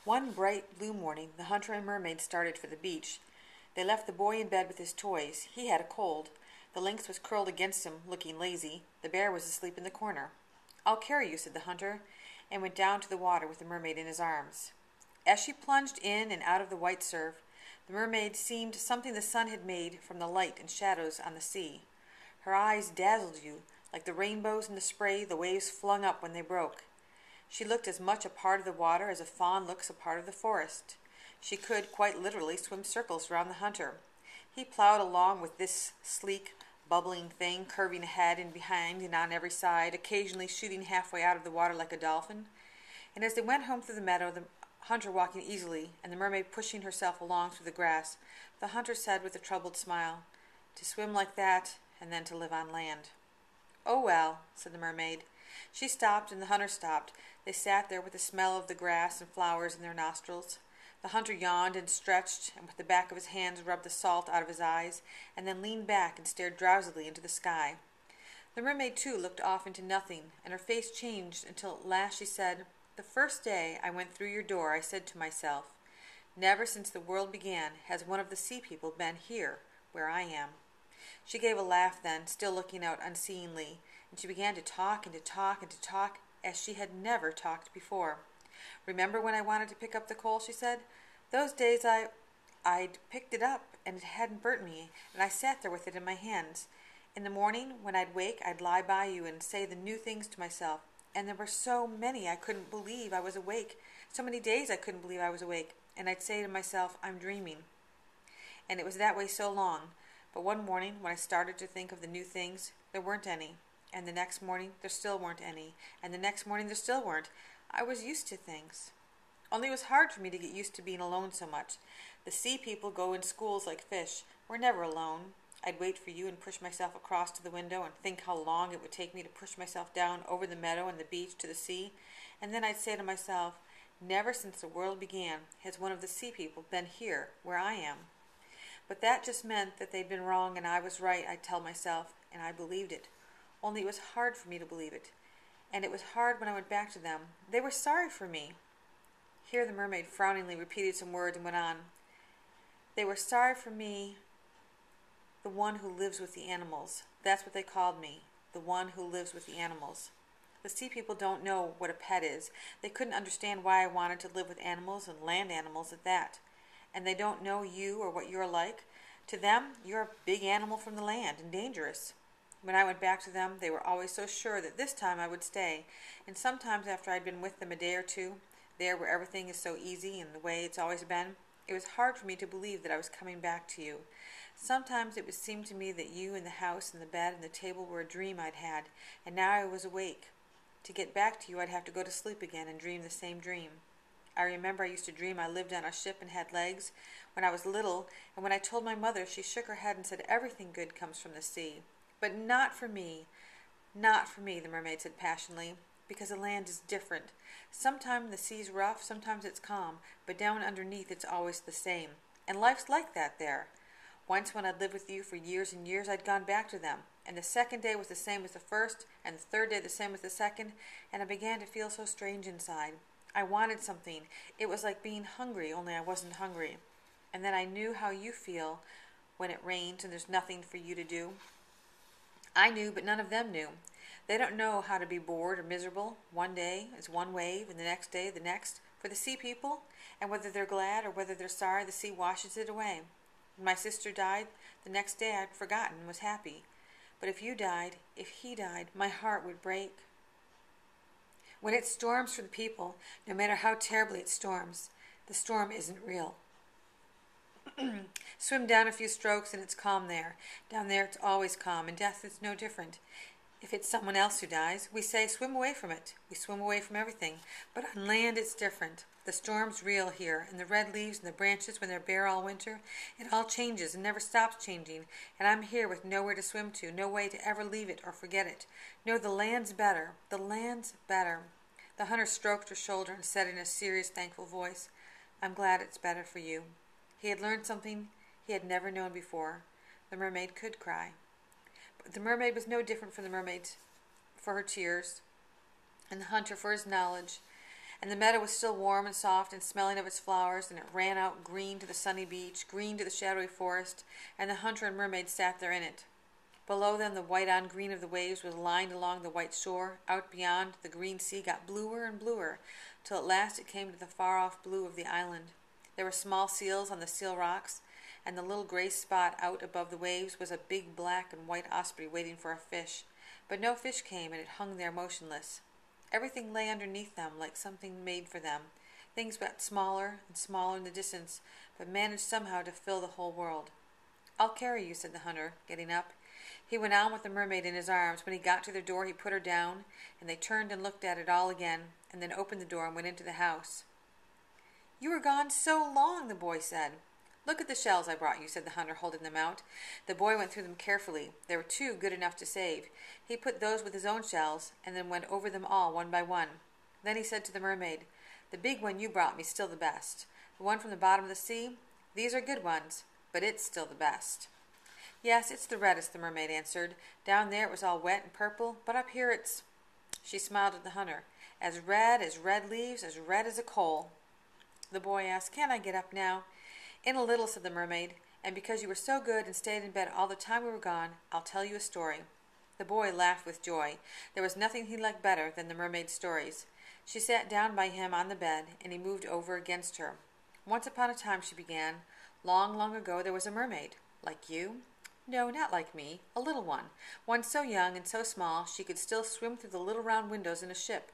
One bright blue morning, the hunter and mermaid started for the beach. They left the boy in bed with his toys. He had a cold. The lynx was curled against him, looking lazy. The bear was asleep in the corner. "I'll carry you," said the hunter, and went down to the water with the mermaid in his arms. As she plunged in and out of the white surf, the mermaid seemed something the sun had made from the light and shadows on the sea. Her eyes dazzled you, like the rainbows in the spray the waves flung up when they broke. She looked as much a part of the water as a fawn looks a part of the forest. She could, quite literally, swim circles round the hunter. He plowed along with this sleek, bubbling thing, curving ahead and behind and on every side, occasionally shooting halfway out of the water like a dolphin. And as they went home through the meadow, the hunter walking easily, and the mermaid pushing herself along through the grass, the hunter said with a troubled smile, "To swim like that, and then to live on land." "Oh, well," said the mermaid. She stopped, and the hunter stopped. They sat there with the smell of the grass and flowers in their nostrils. The hunter yawned and stretched, and with the back of his hands rubbed the salt out of his eyes, and then leaned back and stared drowsily into the sky. The mermaid, too, looked off into nothing, and her face changed until at last she said, "The first day I went through your door I said to myself, 'Never since the world began has one of the sea people been here, where I am.'" She gave a laugh then, still looking out unseeingly, and she began to talk and to talk and to talk as she had never talked before. "Remember when I wanted to pick up the coal?" she said. "Those days I'd picked it up, and it hadn't burnt me, and I sat there with it in my hands. In the morning, when I'd wake, I'd lie by you and say the new things to myself, and there were so many I couldn't believe I was awake, so many days I couldn't believe I was awake, and I'd say to myself, 'I'm dreaming.' And it was that way so long. But one morning, when I started to think of the new things, there weren't any. And the next morning, there still weren't any. And the next morning, there still weren't. I was used to things. Only it was hard for me to get used to being alone so much. The sea people go in schools like fish. We're never alone. I'd wait for you and push myself across to the window and think how long it would take me to push myself down over the meadow and the beach to the sea. And then I'd say to myself, 'Never since the world began has one of the sea people been here, where I am.' But that just meant that they'd been wrong and I was right, I'd tell myself, and I believed it. Only it was hard for me to believe it. And it was hard when I went back to them. They were sorry for me." Here the mermaid frowningly repeated some words and went on. "They were sorry for me, the one who lives with the animals. That's what they called me, the one who lives with the animals. The sea people don't know what a pet is. They couldn't understand why I wanted to live with animals and land animals at that. And they don't know you or what you're like. To them, you're a big animal from the land and dangerous. When I went back to them, they were always so sure that this time I would stay. And sometimes after I'd been with them a day or two, there where everything is so easy and the way it's always been, it was hard for me to believe that I was coming back to you. Sometimes it would seem to me that you and the house and the bed and the table were a dream I'd had, and now I was awake. To get back to you, I'd have to go to sleep again and dream the same dream. I remember I used to dream I lived on a ship and had legs when I was little, and when I told my mother, she shook her head and said everything good comes from the sea. But not for me, not for me, the mermaid said passionately, because the land is different. Sometimes the sea's rough, sometimes it's calm, but down underneath it's always the same. And life's like that there. Once when I'd lived with you for years and years, I'd gone back to them, and the second day was the same as the first, and the third day the same as the second, and I began to feel so strange inside. I wanted something. It was like being hungry, only I wasn't hungry. And then I knew how you feel when it rains and there's nothing for you to do. I knew, but none of them knew. They don't know how to be bored or miserable. One day is one wave, and the next day the next. For the sea people, and whether they're glad or whether they're sorry, the sea washes it away. When my sister died, the next day I'd forgotten and was happy. But if you died, if he died, my heart would break. When it storms for the people, no matter how terribly it storms, the storm isn't real. Swim down a few strokes and it's calm there. Down there it's always calm, and death is no different. If it's someone else who dies, we say swim away from it. We swim away from everything. But on land it's different. The storm's real here, and the red leaves and the branches when they're bare all winter, it all changes and never stops changing, and I'm here with nowhere to swim to, no way to ever leave it or forget it. No, the land's better. The land's better. The hunter stroked her shoulder and said in a serious, thankful voice, "I'm glad it's better for you." He had learned something he had never known before. The mermaid could cry. But the mermaid was no different from the mermaid for her tears, and the hunter for his knowledge. And the meadow was still warm and soft and smelling of its flowers, and it ran out green to the sunny beach, green to the shadowy forest, and the hunter and mermaid sat there in it. Below them the white on green of the waves was lined along the white shore. Out beyond, the green sea got bluer and bluer, till at last it came to the far-off blue of the island. There were small seals on the seal rocks, and the little gray spot out above the waves was a big black and white osprey waiting for a fish. But no fish came, and it hung there motionless. Everything lay underneath them like something made for them. Things got smaller and smaller in the distance, but managed somehow to fill the whole world. "I'll carry you," said the hunter, getting up. He went on with the mermaid in his arms. When he got to their door, he put her down, and they turned and looked at it all again, and then opened the door and went into the house. "You were gone so long," the boy said. "Look at the shells I brought you," said the hunter, holding them out. The boy went through them carefully. There were 2 good enough to save. He put those with his own shells, and then went over them all one by one. Then he said to the mermaid, "The big one you brought me's still the best. The one from the bottom of the sea, these are good ones, but it's still the best." "Yes, it's the reddest," the mermaid answered. "Down there it was all wet and purple, but up here it's—" She smiled at the hunter. As red leaves, as red as a coal." The boy asked, "Can't I get up now?" "In a little," said the mermaid, "and because you were so good and stayed in bed all the time we were gone, I'll tell you a story." The boy laughed with joy. There was nothing he liked better than the mermaid's stories. She sat down by him on the bed, and he moved over against her. "Once upon a time," she began, "long, long ago there was a mermaid. Like you? No, not like me, a little one so young and so small she could still swim through the little round windows in a ship.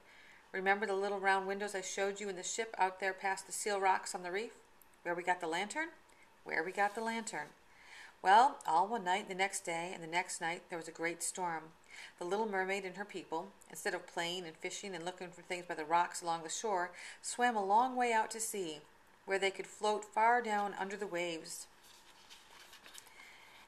Remember the little round windows I showed you in the ship out there past the seal rocks on the reef? Where we got the lantern? Where we got the lantern. Well, all one night, the next day, and the next night, there was a great storm. The little mermaid and her people, instead of playing and fishing and looking for things by the rocks along the shore, swam a long way out to sea, where they could float far down under the waves.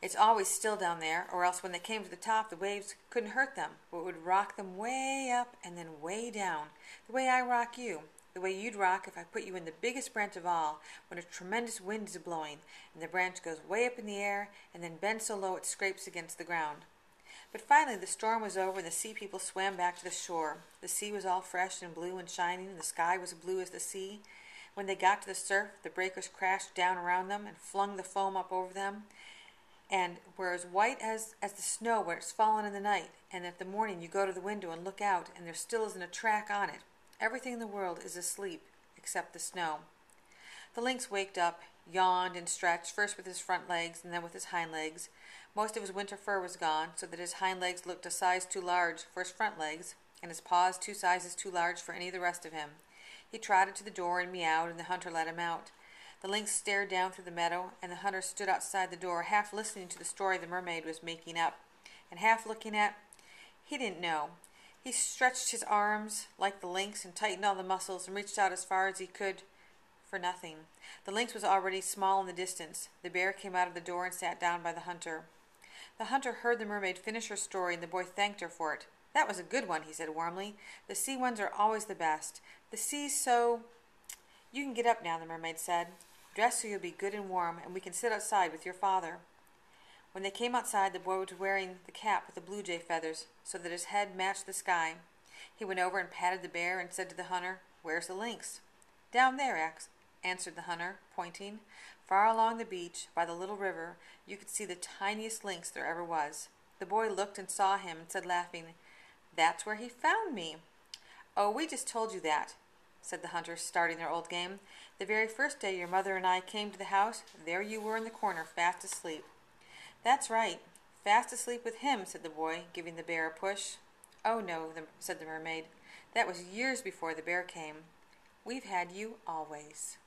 It's always still down there, or else when they came to the top, the waves couldn't hurt them, but would rock them way up and then way down, the way I rock you, the way you'd rock if I put you in the biggest branch of all, when a tremendous wind is blowing, and the branch goes way up in the air and then bends so low it scrapes against the ground. But finally the storm was over, and the sea people swam back to the shore. The sea was all fresh and blue and shining, and the sky was blue as the sea. When they got to the surf, the breakers crashed down around them and flung the foam up over them, and were as white as the snow where it's fallen in the night, and at the morning you go to the window and look out, and there still isn't a track on it. Everything in the world is asleep, except the snow. The lynx waked up, yawned and stretched, first with his front legs and then with his hind legs. Most of his winter fur was gone, so that his hind legs looked a size too large for his front legs, and his paws 2 sizes too large for any of the rest of him. He trotted to the door and meowed, and the hunter let him out. The lynx stared down through the meadow, and the hunter stood outside the door, half listening to the story the mermaid was making up, and half looking at— he didn't know. He stretched his arms like the lynx and tightened all the muscles and reached out as far as he could for nothing. The lynx was already small in the distance. The bear came out of the door and sat down by the hunter. The hunter heard the mermaid finish her story, and the boy thanked her for it. "That was a good one," he said warmly. "The sea ones are always the best. The sea's so—" "You can get up now," the mermaid said. "Dress so you'll be good and warm, and we can sit outside with your father." When they came outside, the boy was wearing the cap with the blue jay feathers, so that his head matched the sky. He went over and patted the bear and said to the hunter, "Where's the lynx?" "Down there," answered the hunter, pointing. Far along the beach, by the little river, you could see the tiniest lynx there ever was. The boy looked and saw him and said, laughing, "That's where he found me." "Oh, we just told you that," said the hunter, starting their old game. "The very first day your mother and I came to the house, there you were in the corner, fast asleep." "That's right, fast asleep with him," said the boy, giving the bear a push. "Oh, no," said the mermaid. "That was years before the bear came. We've had you always."